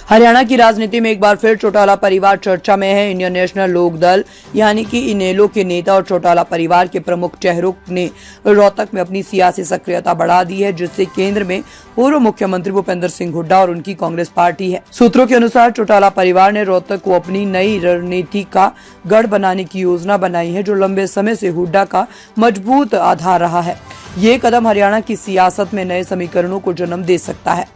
हरियाणा की राजनीति में एक बार फिर चौटाला परिवार चर्चा में है। इंडियन नेशनल लोक दल यानी कि इनेलो के नेता और चौटाला परिवार के प्रमुख चेहरों ने रोहतक में अपनी सियासी सक्रियता बढ़ा दी है, जिससे केंद्र में पूर्व मुख्यमंत्री भूपेंद्र सिंह हुड्डा और उनकी कांग्रेस पार्टी है। सूत्रों के अनुसार चौटाला परिवार ने रोहतक को अपनी नई रणनीति का गढ़ बनाने की योजना बनाई है, जो लंबे समय से हुड्डा का मजबूत आधार रहा है। ये कदम हरियाणा की सियासत में नए समीकरणों को जन्म दे सकता है।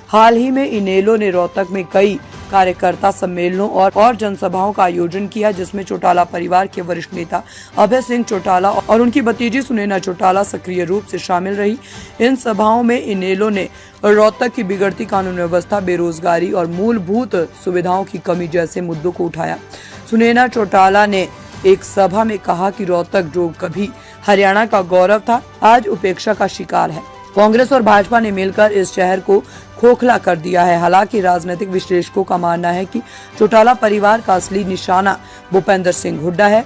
हाल ही में इनेलो ने रोहतक में कई कार्यकर्ता सम्मेलनों और जनसभाओं का आयोजन किया, जिसमें चौटाला परिवार के वरिष्ठ नेता अभय सिंह चौटाला और उनकी भतीजी सुनैना चौटाला सक्रिय रूप से शामिल रही। इन सभाओं में इनेलो ने रोहतक की बिगड़ती कानून व्यवस्था, बेरोजगारी और मूलभूत सुविधाओं की कमी जैसे मुद्दों को उठाया। सुनैना चौटाला ने एक सभा में कहा कि रोहतक जो कभी हरियाणा का गौरव था, आज उपेक्षा का शिकार है। कांग्रेस और भाजपा ने मिलकर इस शहर को खोखला कर दिया है। हालांकि राजनीतिक विश्लेषकों का मानना है कि चौटाला परिवार का असली निशाना भूपेंद्र सिंह हुड्डा है।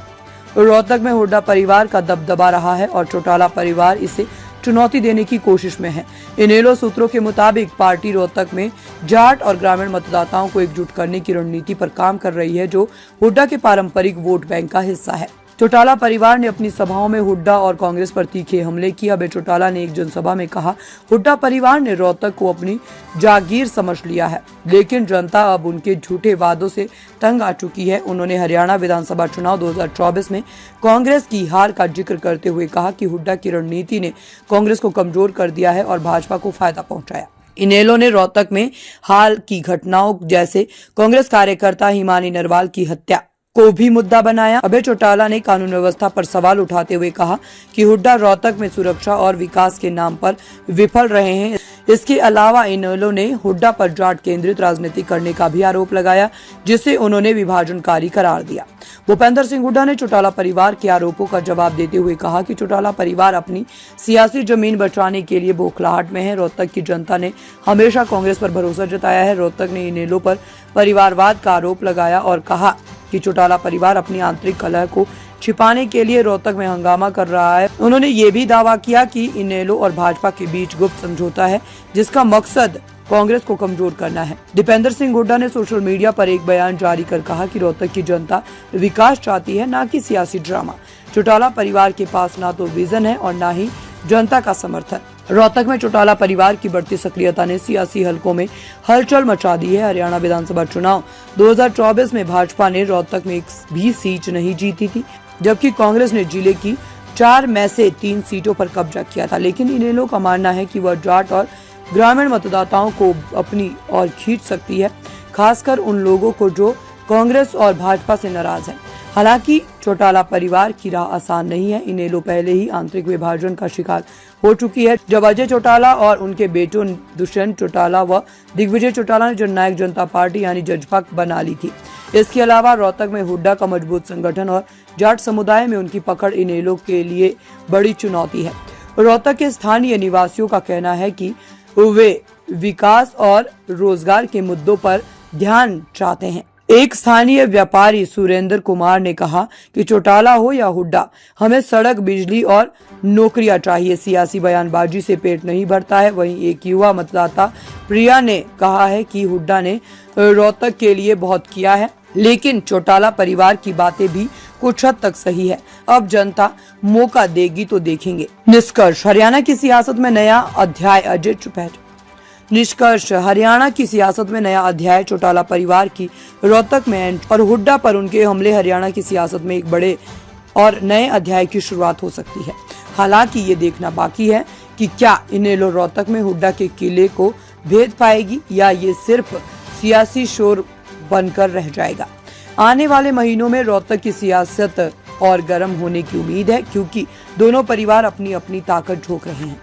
रोहतक में हुड्डा परिवार का दबदबा रहा है और चौटाला परिवार इसे चुनौती देने की कोशिश में है। इनेलो सूत्रों के मुताबिक पार्टी रोहतक में जाट और ग्रामीण मतदाताओं को एकजुट करने की रणनीति पर काम कर रही है, जो हुड्डा के पारंपरिक वोट बैंक का हिस्सा है। चौटाला परिवार ने अपनी सभाओं में हुड्डा और कांग्रेस पर तीखे हमले किए। अभय चौटाला ने एक जनसभा में कहा, हुड्डा परिवार ने रोहतक को अपनी जागीर समझ लिया है, लेकिन जनता अब उनके झूठे वादों से तंग आ चुकी है। उन्होंने हरियाणा विधानसभा चुनाव 2024 में कांग्रेस की हार का जिक्र करते हुए कहा कि हुड्डा की रणनीति ने कांग्रेस को कमजोर कर दिया है और भाजपा को फायदा पहुंचाया। इनेलो ने रोहतक में हाल की घटनाओं जैसे कांग्रेस कार्यकर्ता हिमानी नरवाल की हत्या को भी मुद्दा बनाया। अभय चौटाला ने कानून व्यवस्था पर सवाल उठाते हुए कहा कि हुड्डा रोहतक में सुरक्षा और विकास के नाम पर विफल रहे हैं। इसके अलावा इनेलो ने हुड्डा पर जाट केंद्रित राजनीति करने का भी आरोप लगाया, जिसे उन्होंने विभाजनकारी करार दिया। भूपेंद्र सिंह हुड्डा ने चौटाला परिवार के आरोपों का जवाब देते हुए कहा कि चौटाला परिवार अपनी सियासी जमीन बचाने के लिए बौखलाहट में है। रोहतक की जनता ने हमेशा कांग्रेस पर भरोसा जताया है। रोहतक ने इनेलो पर परिवारवाद का आरोप लगाया और कहा कि चौटाला परिवार अपनी आंतरिक कलह को छिपाने के लिए रोहतक में हंगामा कर रहा है। उन्होंने ये भी दावा किया कि इनेलो और भाजपा के बीच गुप्त समझौता है, जिसका मकसद कांग्रेस को कमजोर करना है। दीपेंद्र सिंह हुड्डा ने सोशल मीडिया पर एक बयान जारी कर कहा कि रोहतक की जनता विकास चाहती है, न कि सियासी ड्रामा। चौटाला परिवार के पास ना तो विजन है और न ही जनता का समर्थन। रोहतक में चौटाला परिवार की बढ़ती सक्रियता ने सियासी हलकों में हलचल मचा दी है। हरियाणा विधानसभा चुनाव 2024 में भाजपा ने रोहतक में एक भी सीट नहीं जीती थी, जबकि कांग्रेस ने जिले की 4 में से 3 सीटों पर कब्जा किया था। लेकिन इनेलो का मानना है कि वह जाट और ग्रामीण मतदाताओं को अपनी ओर खींच सकती है, खासकर उन लोगों को जो कांग्रेस और भाजपा से नाराज हैं। हालांकि चौटाला परिवार की राह आसान नहीं है। इनेलो पहले ही आंतरिक विभाजन का शिकार हो चुकी है, जब अजय चौटाला और उनके बेटों दुष्यंत चौटाला व दिग्विजय चौटाला ने जननायक जनता पार्टी यानी जजपा बना ली थी। इसके अलावा रोहतक में हुड्डा का मजबूत संगठन और जाट समुदाय में उनकी पकड़ इनेलो के लिए बड़ी चुनौती है। रोहतक के स्थानीय निवासियों का कहना है कि वे विकास और रोजगार के मुद्दों पर ध्यान चाहते हैं। एक स्थानीय व्यापारी सुरेंद्र कुमार ने कहा कि चौटाला हो या हुड्डा, हमें सड़क, बिजली और नौकरियां चाहिए। सियासी बयानबाजी से पेट नहीं भरता है। वहीं एक युवा मतदाता प्रिया ने कहा है कि हुड्डा ने रोहतक के लिए बहुत किया है, लेकिन चौटाला परिवार की बातें भी कुछ हद तक सही है। अब जनता मौका देगी तो देखेंगे। निष्कर्ष, हरियाणा की सियासत में नया अध्याय। अजय चुपैट। निष्कर्ष, हरियाणा की सियासत में नया अध्याय। चौटाला परिवार की रोहतक में और हुड्डा पर उनके हमले हरियाणा की सियासत में एक बड़े और नए अध्याय की शुरुआत हो सकती है। हालांकि ये देखना बाकी है कि क्या इनेलो रोहतक में हुड्डा के किले को भेद पाएगी या ये सिर्फ सियासी शोर बनकर रह जाएगा। आने वाले महीनों में रोहतक की सियासत और गर्म होने की उम्मीद है, क्योंकि दोनों परिवार अपनी अपनी ताकत झोंक रहे हैं।